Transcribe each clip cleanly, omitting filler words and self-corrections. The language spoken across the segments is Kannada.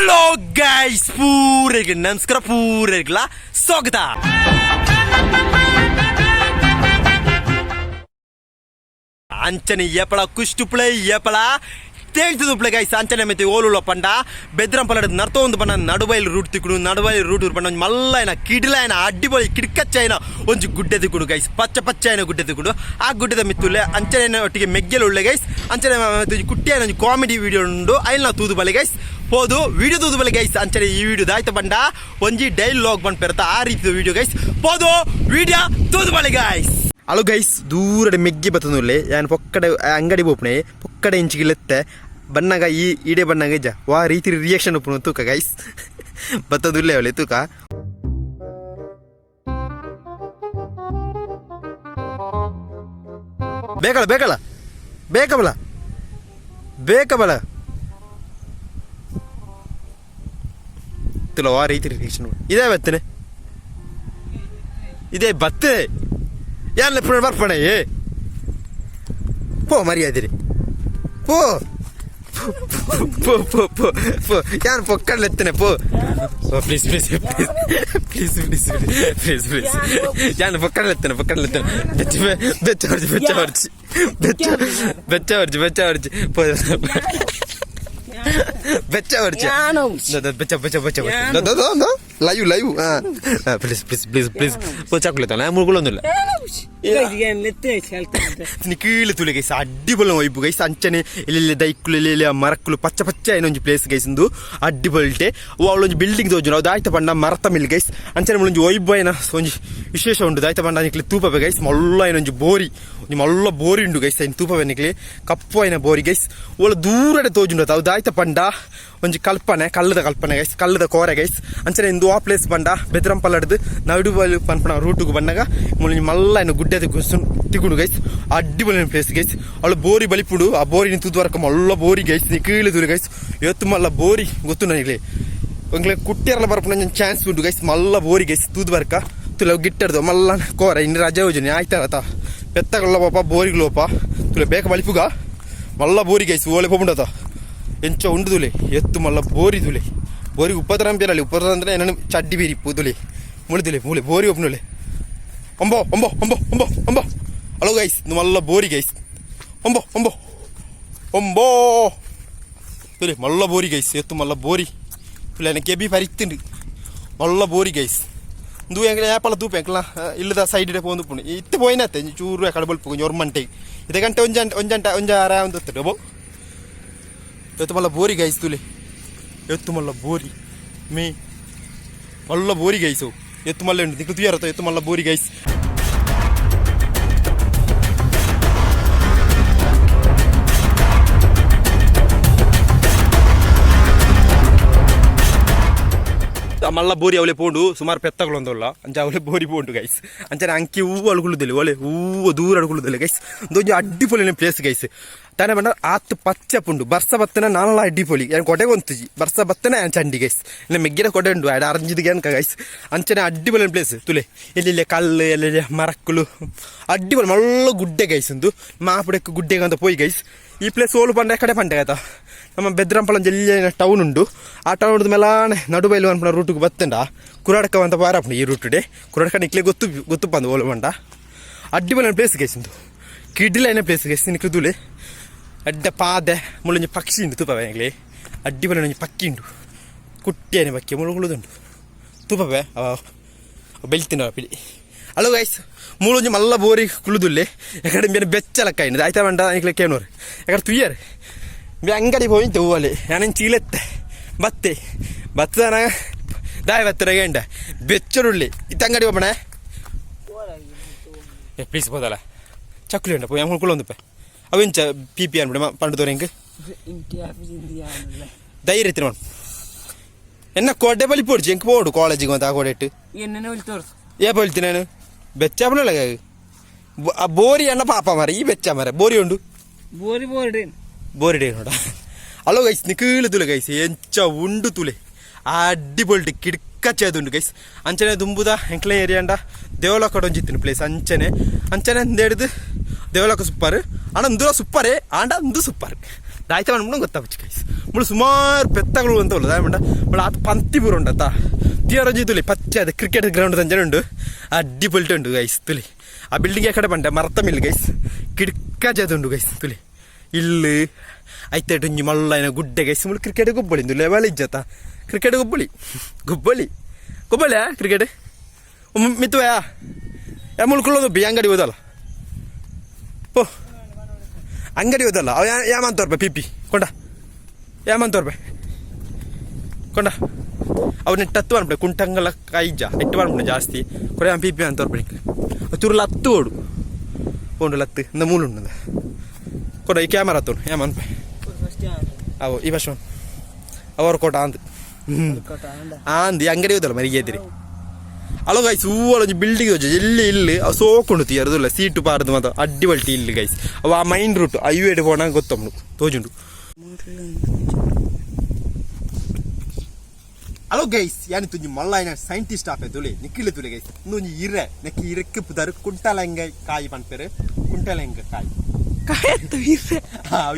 ಹಲೋ ಗೈಸ್, ಪೂರಿಗೆ ನಮಸ್ಕಾರ, ಪೂರಿಗೆಲ್ಲ ಸ್ವಾಗತ. ಅಂಚನೆ ಏಪಳ ಕುಷ್ಟುಪ್ಳೆ ಏಪಳ ತೇಳ್ತದುಪ್ಳೆ ಗೈಸ್. ಅಂಚನೆ ಮತ್ತೆ ಓಲುಳ ಪಂಡ ಬೆದ್ರಂ ಪಲ್ಲಡ ನರ್ತ ಒಂದು ಬಣ್ಣ ನಡುಬೈಲ್ ರೂಟ್ ತಿಕ್ಕುಡು, ನಡುಬೈಲ್ ರೂಟ್ ಪಂಡ ಒಂದು ಮಲ್ಲೈನ ಕಿಡಿಲೈನ ಅಡ್ಡಿಬಳಿ ಕಿಡ್ಕಚ್ಚೈನ ಒಂದು ಗುಡ್ಡೆ ತಿಕ್ಕುಡು ಗೈಸ್. ಪಚ್ಚ ಪಚ್ಚೈನ ಗುಡ್ಡೆ ತಿಕ್ಕುಡು. ಆ ಗುಡ್ಡದ ಮಿತ್ತುಲೆ ಅಂಚನೆ ಒಟ್ಟಿಗೆ ಮೆಗ್ಗೆಲು ಉಳ್ಳೆ ಗೈಸ್. ಅಂಚನೆ ಕುಟ್ಟಿಯನ ಒಂದು ಕಾಮಿಡಿ ವಿಡಿಯೋ ಉಂಡು ಐಲ್ ನಾವು ತೂದು ಬಲೆ ಗೈಸ್. ಹೋದು ವಿಡಿಯೋ ತೂದು ಬಲೆ ಗೈಸ್. ಅಂಚನೆ ಈ ವಿಡಿಯೋ ದಾಯ್ತ ಬಂಡ ಒಂಜಿ ಡೈಲಾಗ್ ಬಂದು ಪೆರ್ತ ಆ ರೀತಿ ವಿಡಿಯೋ ಗೈಸ್. ಹೋದು ವಿಡಿಯೋ ತೂದು ಬಲೆ ಗೈಸ್. ಅಳು ಗೈಸ್, ದೂರಡೆ ಮೆಗ್ಗಿ ಬತ್ತನುಲ್ಲೆ ಯಾನ್ ಪೊಕ್ಕಡೆ ಅಂಗಡಿ ಬೋಪಣೆ ಪೊಕ್ಕಡೆ ಇಂಚಿಗಿಲೆತ್ತೆ ಬಣ್ಣಗ ಈ ಇಡೆ ಬಣ್ಣಗ ಇಜ್ಜ ವಾ ರೀತಿ ರಿಯಾಕ್ಷನ್ ಉಪ್ಪು ತೂಕ ಗೈಸ್. ಬತ್ತದುಲ್ಲೆ ಅವಳೆ ತೂಕ ಬೇಕಳ ಬೇಕಳ ಬೇಕಬಲ ಬೇಕಬಲ ತುಲ ವಾ ರೀತಿ ರಿಯಾಕ್ಷನ್ ಇದೇ ಬತ್ತನೆ ಇದೇ ಬತ್ತೆ ಯಾನ್ ಬರ್ಪಣೆ ಪೋ ಮರ್ಯಾದಿರಿ ಪೋ ಪೋ ಪೋ ಪೋ ಪೋ ಯಾನ್ ಪೊಕ್ಕಡ್ಲೆತ್ತನೆ ಪೋ please please please please please please please ಯಾನ್ ಪೊಕ್ಕಡ್ಲೆತ್ತನೆ ಬೆಚ್ಚ ಹೊರ್ಜಿ ಬೆಚ್ಚ ಹೊರ್ಜಿ ಬೆಚ್ಚ ಬೆಚ್ಚ ಹೊರ್ಜಿ ಬೆಚ್ಚ ಹೊರ್ಜಿ ಪೋ ಬೆಚ್ಚ ಹೊರ್ಜಿ ಬೆಚ್ಚ ಬೆಚ್ಚ ಬೆಚ್ಚ live live please please please please ಪೋ ಚಾಕ್ಲೇಟ್ ಮುಳುಗುಳೊಂದಿಲ್ಲ ಕೀಳು ತುಲೆ ಗೈಸ್. ಅಡ್ಡಿಬೊಲ ವೈಬು ಗೈಸ್. ಅಂಚನೆ ಇಲ್ಲಿ ದೈಕ್ಕುಲು ಇಲ್ಲಿ ಮರಕ್ಕುಲು ಪಚ್ಚ ಪಚ್ಚ ಏನೋ ಒಂಜಿ ಪ್ಲೇಸ್ ಗೈಸ್. ಇಂದು ಅಡ್ಡಿಬೊಲ್ಟೆ ಅವಳೊಂಜಿ ಬಿಲ್ಡಿಂಗ್ ತೋಜು ನಾವು ದಾಯ್ತ ಪಂಡ ಮರತ ಮಿಲ್ ಗೈಸ್. ಅಂಚನೆ ಒಂಜಿ ವೈಬು ಏನ ಒಂಜಿ ವಿಶೇಷ ಉಂಟು ದಾಯ್ತ ಪಂಡ ನಿಕ್ಲಿ ತೂಪವೆ ಗೈಸ್. ಮಲ್ಲ ಏನೊಂಜಿ ಬೋರಿ ಒಂಜಿ ಮಲ್ಲ ಬೋರಿ ಉಂಡು ಗೈಸ್. ಐನ್ ತೂಪವೆ ನಿಕ್ಲಿ ಕಪ್ಪು ಐನ ಬೋರಿ ಗೈಸ್. ಒಳ ದೂರಡೆ ತೋಜುಂಡು ಅವು ದಾಯ್ತ ಪಂಡ ಒಂಜಿ ಕಲ್ಪನೆ ಕಲ್ಲದ ಕಲ್ಪನೆ ಗೈಸ್, ಕಲ್ಲದ ಕೋರೆ ಗೈಸ್. ಅಂಚನೆ ಇಂದು ಆ ಪ್ಲೇಸ್ ಬಂಡ ಬೆದ್ರಂ ಪಲ್ಲಡ್ದು ನಡುಬಲು ಪನ್ಪಣ ರೂಟುಗು ಬಂದಾಗ ಒಂಜಿ ಮಲ್ಲ ಏನು ಗುಡ್ಡೆ ತಿಗುಂಡು ಗೈಸ್. ಅಡ್ಡಿಬೊಲಿನ ಪ್ಲೇಸ್ ಗೈಸ್. ಅವಳು ಬೋರಿ ಬಲಿಪುಡು ಆ ಬೋರಿನ ತೂದ್ವರ್ಕ ಮಲ್ಲ ಬೋರಿ ಗೈಸ್. ನೀ ಕೀಳಿದುರಿ ಗೈಸ್. ಎತ್ತು ಮಲ್ಲ ಬೋರಿ ಗೊತ್ತು ನನಗೆ ಒಂಗ್ಲೆ ಕುಟ್ಟಿಯರ್ಲ ಬರ್ಪುನ ಚಾನ್ಸ್ ಉಂಟು ಗೈಸ್. ಮಲ್ಲ ಬೋರಿ ಗೈಸ್ ತೂದ್ವರ್ಕ ತುಲ ಗಿಟ್ಟರ್ದು ಮಲ್ಲ ಕೋರ ಇನ್ನು ರಜೆ ಯೋಜನೆ ಆಯ್ತಾರತ ಪೆತ್ತಗೊಳ್ಳಪ್ಪ ಬೋರಿಗ್ಲೋಪ ತುಲ ಬೇಕ ಬಲಿಪುಗ ಮಲ್ಲ ಬೋರಿ ಗೈಸ್. ಓಲೆ ಪೋಂಡತ ಎಂಚ ಉಂಡು ತುಲೆ ಎತ್ತು ಮಲ್ಲ ಬೋರಿ ತುಲೆ ಬೋರಿಗೆ ಉಪ್ಪತರಂಪಿರಲಿ ಉಪ್ಪರ ಅಂದ್ರೆ ನನ್ನ ಚಡ್ಡಿ ಬೀರಿ ತುಲೆ ಮುಳಿದುಲೆ ಮೂಲೆ ಬೋರಿ ಒಪ್ಪನುಲೆ ಒಂಬೋ ಒಂಬೋ ಒಂಬೋ ಒಂಬೋ ಒಂಬೋ ಹಲೋ ಗೈಸ್. ಮಲ್ಲ ಬೋರಿ ಗೈಸ್. ಒಂಬೋ ಒಂಬೋ ಒಂಬೋ ತುಲೆ ಮಲ್ಲ ಬೋರಿ ಗೈಸ್. ಎತ್ತು ಮಲ್ಲ ಬೋರಿ ತುಲೆ ನನಗೆ ಕೆಬಿ ಪರಿತ್ತುಂಡು ಮಲ್ಲ ಬೋರಿ ಗೈಸ್. ಇಂದು ಎಂಗ್ಲೆ ಆಪಲ ತೂಪ ಎಂಕ್ಲ ಇಲ್ಲದ ಸೈಡ್ ಪೋಂದು ಪುಣಿ ಇತ್ತು ಪೋಯಿನತ್ತೆ ಚೂರು ಕಡೆ ಬಲ್ಪು ಕೊಂಚ ಒರ್ಮಂಟೆಗೆ ಇದು ಗಂಟೆ ಒಂಜ ಆರ ಒಂದು ಹೊತ್ತು ಡಬೋ ಎತ್ತು ಮಲ್ಲ ಬೋರಿ ಗೈಸ್. ತುಲೆ ಎತ್ತು ಮಲ್ಲ ಬೋರಿ ಮೇ ಮಲ್ಲ ಬೋರಿ ಗೈಸು. ಎತ್ತು ಮಲ್ಲ ಉಂಟು ನಿಕ್ಲು ತುಯಾರತ್ತ ಎತ್ತು ಮಲ್ಲ ಬೋರಿ ಗೈಸ್. ಮಲ್ಲ ಬೋರಿ ಅವಳೆ ಪೋಂಡು ಸುಮಾರು ಪೆತ್ತಗಳೊಂದಲ್ಲ ಅಂಚ ಅವಳೆ ಬೋರಿ ಪೋಂಡು ಗೈಸ್. ಅಂಚನೆ ಅಂಕಿ ಹೂವು ಅಳುಗುಳುದಿಲ್ಲ ಒಲೆ ಹೂವು ದೂರ ಅಳುಗುಳುದಿಲ್ಲ ಗೈಸ್. ಒಂದೊಂದು ಅಡ್ಡಿಪೊಲಿನ ಪ್ಲೇಸ್ ಗೈಸ್. ತಾನೆ ಬಂಡ ಆತು ಪಚ್ಚ ಪುಂಡು ಬರ್ಸ ಬತ್ತನ ನಾನಲ್ಲ ಅಡ್ಡಿಪೊಲಿ ಏನು ಕೊಟೆಗೆ ಒಂತುಜಿ ಬರ್ಸ ಬತ್ತನ ಚಂಡಿ ಗೈಸ್. ಇಲ್ಲ ಮೆಗ್ಗಿನ ಕೊಟೆ ಉಂಡು ಅಡ ಅರಂಜಿದಿಗೆ ಅನ್ಕ ಗೈಸ್. ಅಂಚನೆ ಅಡ್ಡಿಪೊಲಿನ ಪ್ಲೇಸ್ ತುಲೆ ಎಲ್ಲೆಲ್ಲ ಕಲ್ಲು ಎಲ್ಲೆಲ್ಲ ಮರಕ್ಕುಲು ಅಡ್ಡಿಪೊಲಿ ಮಲ್ಲ ಗುಡ್ಡೆ ಗೈಸ್. ಒಂದು ಮಾಪುಡಕ್ಕೆ ಗುಡ್ಡೆಗೆ ಅಂತ ಪೋಯಿ ಗೈಸ್. ಈ ಪ್ಲೇಸ್ ಓಲು ಪಂಡ ಕಡೆ ಪಂಡೆ ಆಯ್ತಾ ನಮ್ಮ ಬೆದ್ರಂಪಳ ಜಲ್ಲಿಯ ಟೌನ್ ಉಂಡು. ಆ ಟೌನ್ ಮೇಲಾನೆ ನಡುಬೈಲು ಅನ್ಪಣ ರೂಟಿಗೆ ಬತ್ತಂಡ ಕುರಾಡಕ ಅಂತ ಪಾರಪ್ಪಣ ಈ ರೂಟುಡೆ ಕುರಾಡಕ ನಿಕ್ಲೆ ಗೊತ್ತು ಬಂದು ಓಲು ಪಂಡ ಅಡ್ಡಿಪೊಲಿನ ಪ್ಲೇಸ್ ಗೈಸ್. ಇಂದು ಕಿಡ್ಲೈನ ಪ್ಲೇಸ್ ಗೈಸ್. ನಿಕ್ಲು ತುಲೆ ಅಡ್ಡ ಪಾದೆ ಮುಳ್ಳೊಂಜಿ ಪಕ್ಷಿ ಉಂಡು ತೂಪವೆ ಎಂಗ್ಲೆ ಅಡ್ಡಿಪೊಲಿನ ಒಂಜಿ ಪಕ್ಕಿ ಉಂಡು ಕುಟ್ಟಿಯನೆ ಪಕ್ಕಿ ಮುಳುಗುಳುದುಂಡು ತೂಪವೆ ಬೆಳ್ತಿನ ಪಿಡಿ. ಹಲೋ ಗೈಸ್, ಮೂಲೊಂಜಿ ಮಲ್ಲ ಬೋರಿ ಕುಳುದುಲ್ಲೆ ಎಕಡೆ ಬೇರೆ ಬೆಚ್ಚಲಕ್ಕ ಇನ್ನು ಆಯ್ತಾ ಬಂಡ ನಿಕ್ಲೆ ಕೇನೋರು ಎಕಡೆ ತುಯ್ಯರು ಬಿ ಅಂಗಡಿ ಹೋಯ್ತು ಹೂವಲ್ಲಿ ನಾನು ಚೀಲೆತ್ತೆ ಬತ್ತೆ ಬತ್ತನ ದಾಯ ಬತ್ತರ ಗಂಡ ಬೆಚ್ಚರುಳ್ಳಿ ಇತ್ತು ಅಂಗಡಿ ಹೋಗೋಣ ಪ್ಲೀಸ್ ಹೋದಲ್ಲ ಚಕ್ಕುಲಿ ಉಂಡ ಪೋ ಕುಳೊಂದು ಪೆ ಅವೆಂಚ ಪಿ ಪಿ ಅನ್ಬಿಡ ಪಂಡದವ್ರು ಹೆಂಗೆ ಧೈರ್ಯ ಎತ್ತಿನ ಎನ್ನ ಕೊಡ್ಡೆ ಬಲಿ ಪೋಡ್ಚಿ ಹೆಂಗೆ ಪೋಡು ಕಾಲೇಜಿಗೆ ಅಂತ ಆ ಕೊಡೆ ಇಟ್ಟು ಏ ಹೇಳ್ತೀನಿ ನಾನು ಬೆಚ್ಚಾಪನಲ್ಲ ಆ ಬೋರಿ ಅಣ್ಣ ಪಾಪ ಮರ ಈ ಬೆಚ್ಚ ಮರ ಬೋರಿ ಉಂಡು ಬೋರಿ ಬೋರಿ ಬೋರಿ ಡೇ ನೋಡ. ಅಲೋ ಗೈಸ್ ನಿಕೀಳು ತುಲೆ ಗೈಸ್ ಎಂಚ ಉಂಡು ತುಲೆ ಅಡ್ಡಿಪೊಲ್ಟಿ ಕಿಡ್ಕಚ್ಚದುಂಡು ಗೈಸ್. ಅಂಚನೆ ದುಂಬುದ ಎಂಕ್ಲೆ ಏರಿಯಾ ಅಂಡ ದೇವಲೋಕ ಒಂಜಿತ್ತಿನ ಪ್ಲೇಸ್ ಅಂಚನೆ ಅಂಚನೆ ಹಿಡಿದು ದೇವಲೋಕ ಸೂಪರ್ ಅಣ್ಣ ದೂರ ಸೂಪರೇ ಆಂಡ ಒಂದು ಸೂಪರ್ ದಾಯ್ತ ಮಾಡ್ಬಿಟ್ಟು ಗೊತ್ತಾಗ್ಬಿಟ್ಟು ಗೈಸ್ ಮುಳು ಸುಮಾರು ಪೆತ್ತಗಳು ಅಂತ ಉಳ್ಳದ ಮಂಡ ಮುಳ ಅದು ಪಂತಿ ಪೂರ ಉಂಡತ್ತ ತೀರಂಜಿ ತುಲಿ ಪಚ್ಚೆ ಅದು ಕ್ರಿಕೆಟ್ ಗ್ರೌಂಡ್ ತಂಜನೆ ಉಂಡು ಅಡ್ಡಿಪೊಲ್ಟೆ ಉಂಡು ಗೈಸ್ ತುಲಿ ಆ ಬಿಲ್ಡಿಂಗ್ ಕಡೆ ಬಂಡೆ ಮರತ ಮಿಲ್ ಗೈಸ್ ಕಿಡ್ಕ ಜಾತ ಉಂಡು ಗೈಸ್ ತುಲಿ ಇಲ್ಲು ಐತೆ ಒಂಜಿ ಮಲ್ಲ ಗುಡ್ಡೆ ಗೈಸ್ ಮುಳು ಕ್ರಿಕೆಟ್ ಗೊಬ್ಬಳಿಂದು ಲೆವೆಲ್ ಇಜ್ಜತ್ತ ಕ್ರಿಕೆಟ್ ಗೊಬ್ಬಳಿ ಕ್ರಿಕೆಟ್ ಮಿತ್ತುವಯಾ ಯಾ ಮುಳ್ಕೊಳ್ಳೋದು ಬಿ ಅಂಗಡಿ ಹೋದಲ್ಲ ಓ ಅಂಗಡಿ ಹೋದಲ್ಲ ಅವ ಯಾಮಂತ ರೂಪಾಯಿ ಪಿಪಿ ಕೊಂಡ ಯಾಮಂತ ರೂಪಾಯಿ ಕೊಂಡ ಅವ್ರು ನೆಟ್ಟು ಮಾಡ್ಬಿಡೆ ಕುಂಟಂಗಲ ಕಾಯಿಜ್ಜ ನೆಟ್ಟು ಮಾಡ್ಬಿಡೆ ಜಾಸ್ತಿ ಕೊಡೆ ಪಿಪಿ ಅಂತ ರೂಪಾಯಿ ಚೂರು ಲತ್ತು ಓಡು ಪೋಂಡು ಲತ್ತು ಇಂದ ಮೂಲುಂಡ ಕೊಡ ಈ ಕ್ಯಾಮರಾ ತೋಡು ಯಾಮನ್ ರೂಪಾಯಿ ಅವು ಈ ಫಸ್ಟ್ ಅವರು ಕೋಟ ಅಂದ್ ಅಂದು ಅಂಗಡಿ ಹೋದಲ್ಲ ಮರಿಗೆ ಎದ್ರಿ ಅಲೋ ಗೈಸ್ ಹೂವೊಂದು ಬಿಲ್ಡಿಂಗ್ ಹೋಜ ಎಲ್ಲಿ ಇಲ್ಲಿ ಅವು ಸೋಕೊಂಡು ತೀಯರದಿಲ್ಲ ಸೀಟು ಪಾರದು ಮಾತ್ರ ಅಡ್ಡಿಬಲ್ಟಿ ಇಲ್ಲಿ ಗೈಸ್ ಅವು ಆ ಮೈನ್ ರೂಟ್ ಹೈವೇಡ್ ಹೋಣ ಗೊತ್ತಮ್ಮನು ತೋಜುಂಡು ಅಲೋ ಗೈಸ್ ಯಾನಿ ತುಂಜಿ ಮಲ್ಲ ಸೈಂಟಿಸ್ಟ್ ಆಪೆ ತುಳಿ ನಿಕ್ಕಿಲ್ಲ ತುಳಿ ಗೈಸ್ ಇಂದು ಇರೆ ನೆಕ್ಕಿ ಇರಕ್ಕೆ ಪುದಾರು ಕುಂಟಲಂಗ ಕಾಯಿ ಪಂಪೇರು ಕುಂಟಲಂಗ ಕಾಯಿ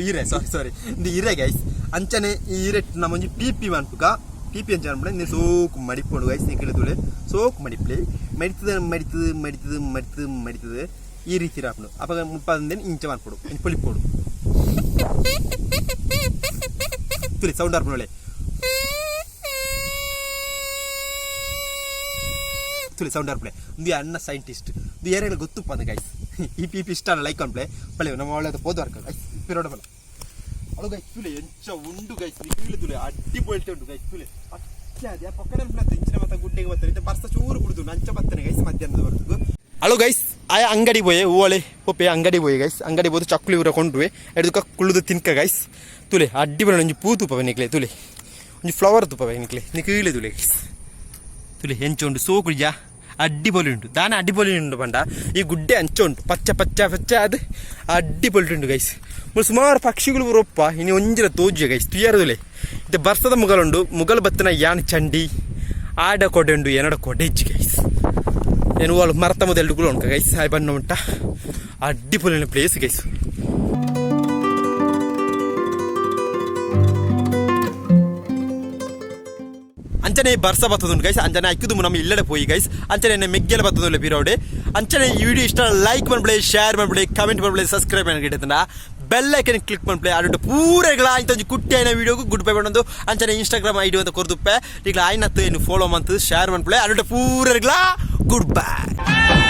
ಇರೆ ಸಾರಿ ಇಂದು ಇರೆ ಗೈಸ್ ಅಂಚನೆ ಈ ಇರೆ ನಮ್ಮೊಂಜಿ ಪಿಪಿ ಮನ್ಪುಗ ಪಿಪಿ ಅಂಚ ಅನ್ಬಿಡ ನೀನು ಸೋಕು ಮಡಿಪೋಡು ಗೈಸ್ ನಿಕ್ಕಿಲ್ಲ ತುಳಿ ಸೋಕು ಮಡಿಪ್ಲೆ ಮಡಿತದೆ ಈ ರೀತಿ ರಾಪನು ಅಪ್ಪ ಮುಪ್ಪಂದೇನು ಇಂಚ ಮಾಡ್ಕೊಡು ಪೊಲಿಪೋಡು ತುಳಿ ಸೌಂಡ್ ಆರ್ಪಣೆ ತುಳಿ ಸೌಂಡ್ ಆರ್ಪಣೆ ಒಂದು ಅಣ್ಣ ಸೈಂಟಿಸ್ಟ್ ಇದು ಏರಿಯಾಗ ಗೊತ್ತುಪ್ಪ ಅಂದ ಗೈಸ್ ಈ ಪಿಪಿ ಇಷ್ಟ ಅಲ್ಲ ಲೈಕ್ ಅನ್ಪ್ಲೆ ಪಳೆ ನಮ್ಮ ಒಳ್ಳೆದು ಪೋದ್ವಾರ್ಕ ಗೈಸ್ ಪಿರೋಡಬಲ್ಲ ಅಳು ಗೈಸ್ ತುಳಿ ಎಂಚ ಉಂಡು ಗೈಸ್ ನಿಕ್ಕಿಲ್ಲ ತುಳಿ ಅಡ್ಡಿ ಪೊಲ್ಟೆ ಉಂಟು ಗೈಸ್ ತುಳಿ ಅದೇ ಪಕ್ಕದ ಇಂಚಿನ ಮತ್ತೆ ಗುಡ್ಡೆಗೆ ಬರ್ತಾರೆ ಬರ್ಸ ಚೂರು ಕುಡಿದು ನಂಚ ಬರ್ತಾನೆ ಗೈಸ್ ಮಧ್ಯಾಹ್ನದ ಬರ್ತದೆ ಅಳು ಗೈಸ್ ಆಯ ಅಂಗಡಿ ಬೋಯೆ ಹೂವಳೆ ಒಪ್ಪೆ ಅಂಗಡಿ ಬೋಯೆ ಗೈಸ್ ಅಂಗಡಿ ಬೋದು ಚಕ್ಕುಲಿ ಊರ ಕೊಂಡ್ರುವೆ ಎಡ್ದು ಕುಳಿದು ತಿನ್ಕ ಗೈಸ್ ತುಲೆ ಅಡ್ಡಿ ಬರೋಣ ಒಂಜಿ ಪೂ ತುಪ್ಪವೆ ನಿಕ್ಲೆ ತುಲೆ ಒಂಜಿ ಫ್ಲವರ್ ತುಪ್ಪವೆ ನಿಕ್ಲೆ ನಿಕ್ಕಿಳೆ ತುಲೆ ಗೈಸ್ ತುಲೆ ಹೆಂಚ ಉಂಟು ಸೋಕುಳಿಜಾ ಅಡ್ಡಿಪೊಲಿ ಉಂಟು ದಾನ ಅಡ್ಡಿಪೊಲಿ ಉಂಟು ಪಂಡ ಈ ಗುಡ್ಡೆ ಅಂಚ ಉಂಟು ಪಚ್ಚ ಅದು ಅಡ್ಡಿಪೊಲಿ ಉಂಟು ಗೈಸ್ ಸುಮಾರು ಪಕ್ಷಿಗಳು ಬರೋಪ್ಪ ಇನ್ನು ಒಂಜಿರ ತೋಜ ಗೈಸ್ ತುಯ್ಯಾರದುಲೆ ಇದು ಬರ್ಸದ ಮುಗಲುಂಡು ಮುಗಲ್ ಬತ್ತನ ಯಾನ್ ಚಂಡಿ ಆಡ ಕೊಡೆ ಉಂಡು ಎನಡ ಕೊಡೆ ಇಚ್ಚಿ ಗೈಸ್ ಏನು వాళ్ళు ಮರತ ಮೊದಲು ಉಂಟು ಗೈಸ್ ಆಯ್ ಬಣ್ಣ ಉಂಟ ಅಡ್ಡಿಪೊಲಿನ ಪ್ಲೇಸ್ ಗೈಸ್ ಅಂಚನೆ ಬರ್ಸ ಬರ್ತದುಂಟು ಗೈಸ್ ಅಂಚನೆ ಅಕ್ಕದು ನಮ್ಮ ಇಲ್ಲಡೆ ಪೋಯಿ ಗೈಸ್ ಅಂಚನೆ ಮೆಗ್ಗೆಲ್ಲ ಬರ್ತದಲ್ಲ ಪಿರೋಡೆ ಅಂಚನೆ ಈ ವಿಡಿಯೋ ಇಷ್ಟ ಲೈಕ್ ಮಾಡ್ಬಿಡಿ ಶೇರ್ ಮಾಡ್ಬಿಡಿ ಕಮೆಂಟ್ ಮಾಡ್ಬಿಡಿ ಸಬ್ಸ್ಕ್ರೈಬ್ ಮಾಡಿಟ್ಟಿದ್ದ ಬೆಲ್ ಐಕನ್ ಕ್ಲಿಕ್ ಮಾಡ್ಬಿಡಿ ಅಡು ಪೂರೆಗಳ ಆಯ್ತು ಕುಟ್ಟಿ ಆಯ್ನ ವಿಡಿಯೋಗೂ ಗುಡ್ ಬೈ ಬಂದು ಅಂಚನೆ ಇನ್ಸ್ಟಾಗ್ರಾಮ್ ಐಡಿ ಅಂತ ಕೊರ್ದುಪ್ಪೆ ಈಗ ಆಯ್ನತ್ತು ಏನು ಫಾಲೋ ಮಾಡ್ತದೆ ಶೇರ್ ಮಾಡ್ಬಿಡಿ ಅಡು ಪೂರೆಗಳ ಗುಡ್ ಬೈ.